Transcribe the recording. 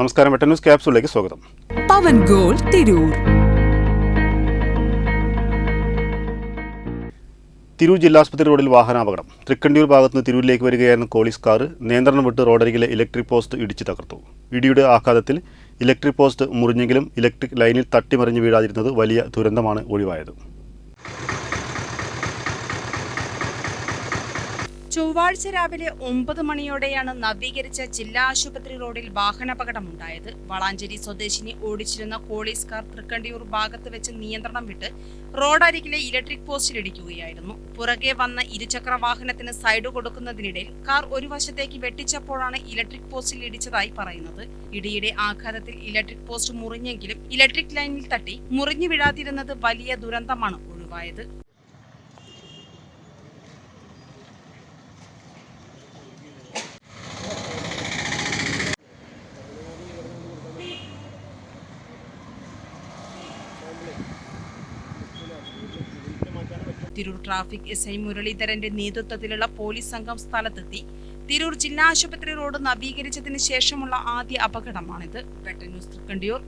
നമസ്കാരം, വെട്ടൻ ന്യൂസ് ക്യാപ്സൂളിലേക്ക് സ്വാഗതം. പവൻ ഗോൾ തിരൂർ. തിരൂർ ജില്ലാസ്പത്രി റോഡിൽ വാഹനാപകടം. തൃക്കണ്ടിയൂർ ഭാഗത്തുനിന്ന് തിരൂരിലേക്ക് വരികയായിരുന്ന കോളീസ് കാർ നിയന്ത്രണം വിട്ട് റോഡരികിലെ ഇലക്ട്രിക് പോസ്റ്റ് ഇടിച്ചു തകർത്തു. ഇടിയുടെ ആഘാതത്തിൽ ഇലക്ട്രിക് പോസ്റ്റ് മുറിഞ്ഞെങ്കിലും ഇലക്ട്രിക് ലൈനിൽ തട്ടിമറിഞ്ഞ് വീഴാതിരുന്നത് വലിയ ദുരന്തമാണ് ഒഴിവായത്. ചൊവ്വാഴ്ച രാവിലെ 9 മണിയോടെയാണ് നവീകരിച്ച ജില്ലാ ആശുപത്രി റോഡിൽ വാഹനാപകടമുണ്ടായത്. വളാഞ്ചേരി സ്വദേശിനി ഓടിച്ചിരുന്ന കോളീസ് കാർ തൃക്കണ്ടിയൂർ ഭാഗത്ത് വെച്ച് നിയന്ത്രണം വിട്ട് റോഡരികിലെ ഇലക്ട്രിക് പോസ്റ്റിലിടിക്കുകയായിരുന്നു. പുറകെ വന്ന ഇരുചക്ര വാഹനത്തിന് സൈഡ് കൊടുക്കുന്നതിനിടയിൽ കാർ ഒരു വശത്തേക്ക് വെട്ടിച്ചപ്പോഴാണ് ഇലക്ട്രിക് പോസ്റ്റിൽ ഇടിച്ചതായി പറയുന്നത്. ഇടിയുടെ ആഘാതത്തിൽ ഇലക്ട്രിക് പോസ്റ്റ് മുറിഞ്ഞെങ്കിലും ഇലക്ട്രിക് ലൈനിൽ തട്ടി മുറിഞ്ഞു വീഴാതിരുന്നത് വലിയ ദുരന്തമാണ് ഒഴിവായത്. തിരൂർ ട്രാഫിക് SI മുരളീധരന്റെ നേതൃത്വത്തിലുള്ള പോലീസ് സംഘം സ്ഥലത്തെത്തി. തിരൂർ ജില്ലാ ആശുപത്രി റോഡ് നവീകരിച്ചതിന് ശേഷമുള്ള ആദ്യ അപകടമാണിത്. വെട്ടൻ ന്യൂസ് തൃക്കണ്ടിയൂർ.